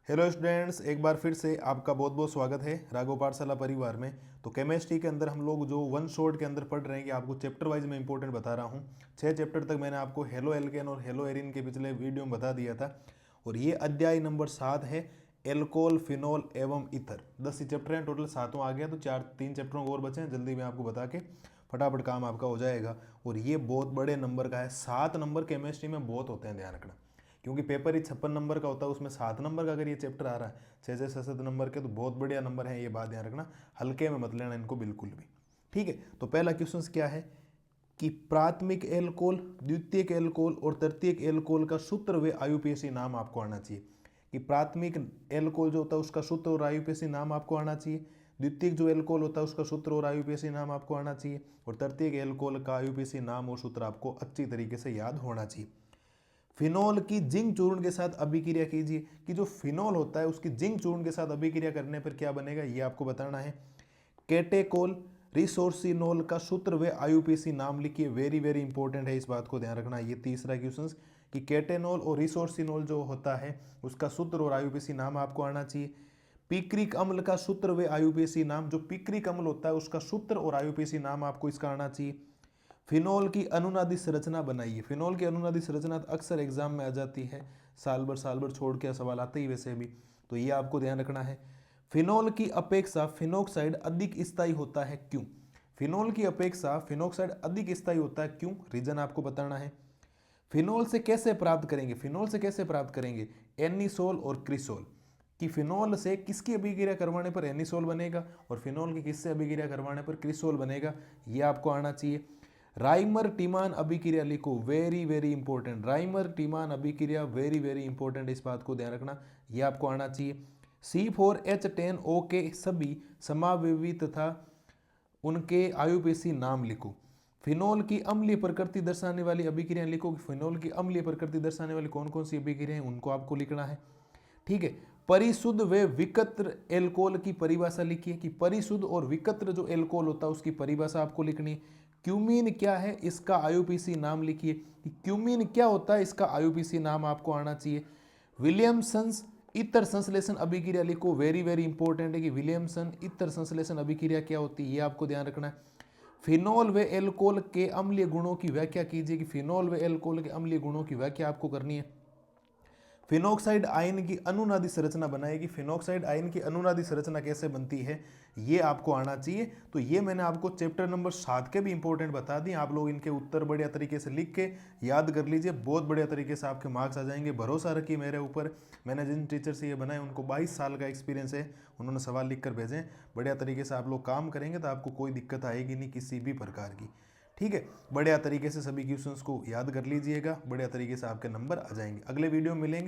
Hello students, एक बार फिर से आपका बहुत बहुत स्वागत है राघव पाठशाला परिवार में। तो केमिस्ट्री के अंदर हम लोग जो वन शॉट के अंदर पढ़ रहे हैं कि आपको चैप्टर वाइज में इंपॉर्टेंट बता रहा हूँ। 6 चैप्टर तक मैंने आपको हेलो एल्केन और हेलो एरिन के पिछले वीडियो में बता दिया था। और ये अध्याय नंबर 7 है, एल्कोहल, फिनोल एवं ईथर। 10 ही चैप्टर हैं, टोटल 7वां आ गया, तो 3 चैप्टरों को और बचे हैं। जल्दी मैं आपको बता के फटाफट काम आपका हो जाएगा। और ये बहुत बड़े नंबर का है, 7 नंबर केमिस्ट्री में बहुत होते हैं, ध्यान रखना। क्योंकि पेपर ही 56 नंबर का होता है, उसमें 7 नंबर का अगर ये चैप्टर आ रहा है 6-6 नंबर के, तो बहुत बढ़िया नंबर है। ये बात ध्यान रखना, हल्के में मत लेना इनको बिल्कुल भी। ठीक है, तो पहला क्वेश्चन क्या है कि प्राथमिक एल्कोहल, द्वितीयक एल्कोहल और तृतीयक एल्कोहल का सूत्र व आयुपेशी नाम आपको आना चाहिए। कि प्राथमिक एल्कोहल जो होता है उसका सूत्र और आयुपेशी नाम आपको आना चाहिए। द्वितीयक जो एल्कोहल होता है उसका सूत्र और आयुपेशी नाम आपको आना चाहिए। और तृतीयक एल्कोहल का आयुपेशी नाम और सूत्र आपको अच्छी तरीके से याद होना चाहिए। फिनोल की जिंक चूर्ण के साथ अभिक्रिया कीजिए। कि जो फिनोल होता है उसकी जिंक चूर्ण के साथ अभिक्रिया करने पर क्या बनेगा, ये आपको बताना है। केटेकोल रिसोर्सिनोल का सूत्र व आयुपेशी नाम लिखिए। वेरी वेरी इंपॉर्टेंट है, इस बात को ध्यान रखना। ये तीसरा क्वेश्चन कि केटेनोल और रिसोर्सिनोल जो होता है उसका सूत्र और आयुपेशी नाम आपको आना चाहिए। पिक्रिक अम्ल का सूत्र व आयुपेशी नाम, जो पिक्रिक अम्ल होता है उसका सूत्र और आयुपेशी नाम आपको इसका आना चाहिए। फिनोल की अनुनादी संरचना बनाइए। फिनोल की अनुनादी संरचना अक्सर एग्जाम में आ जाती है, साल भर छोड़ के सवाल आते ही वैसे भी, तो ये आपको ध्यान रखना है। फिनोल की अपेक्षा फिनोक्साइड अधिक स्थायी होता है, क्यों? फिनोल की अपेक्षा फिनोक्साइड अधिक स्थायी होता है, क्यों? रीजन आपको बताना है। फिनोल से कैसे प्राप्त करेंगे? फिनोल से कैसे प्राप्त करेंगे? एनिसोल और क्रिसोल। कि फिनोल से किसकी अभिक्रिया करवाने पर एनिसोल बनेगा और फिनोल की किससे अभिक्रिया करवाने पर क्रिसोल बनेगा, ये आपको आना चाहिए। राइमर टीमान अभिक्रिया लिखो। वेरी वेरी इंपॉर्टेंट, राइमर टीमान अभिक्रिया वेरी वेरी इंपॉर्टेंट, इस बात को ध्यान रखना, ये आपको आना चाहिए। C4H10O के सभी समावेवी तथा उनके आयुपेशी नाम लिखो। फिनोल की अम्लीय प्रकृति दर्शाने वाली अभिक्रियाएं लिखो। फिनोल की अम्लीय प्रकृति दर्शाने वाली कौन कौन सी अभिक्रियाएं उनको आपको लिखना है। ठीक है, परिशुद्ध व विकत्र एल्कोहल की परिभाषा लिखिए। कि परिशुद्ध और विकत्र जो एल्कोहल होता है उसकी परिभाषा आपको लिखनी है। क्यूमीन क्या है, इसका आयुपेशी नाम लिखिए। कि क्यूमीन क्या होता है, इसका आयुपेशी नाम आपको आना चाहिए। विलियमसन्स इतर संश्लेषण अभिक्रिया लिखो। वेरी वेरी इंपॉर्टेंट है कि विलियमसन इतर संश्लेषण अभिक्रिया क्या होती है, ये आपको ध्यान रखना है। फिनोल व एल्कोहल के अम्लीय गुणों की व्याख्या कीजिए। कि फिनोल व एल्कोहल के अम्लीय गुणों की व्याख्या आपको करनी है। फिनोक्साइड आयन की अनुनादी संरचना बनाएगी। फिनोक्साइड आयन की अनुनादी संरचना कैसे बनती है, ये आपको आना चाहिए। तो ये मैंने आपको चैप्टर नंबर 7 के भी इंपॉर्टेंट बता दिए। आप लोग इनके उत्तर बढ़िया तरीके से लिख के याद कर लीजिए, बहुत बढ़िया तरीके से आपके मार्क्स आ जाएंगे। भरोसा रखिए मेरे ऊपर, मैंने जिन टीचर से ये बनाए उनको 22 साल का एक्सपीरियंस है, उन्होंने सवाल लिख कर भेजें। बढ़िया तरीके से आप लोग काम करेंगे तो आपको कोई दिक्कत आएगी नहीं किसी भी प्रकार की। ठीक है, बढ़िया तरीके से सभी क्वेश्चंस को याद कर लीजिएगा, बढ़िया तरीके से आपके नंबर आ जाएंगे। अगले वीडियो में मिलेंगे।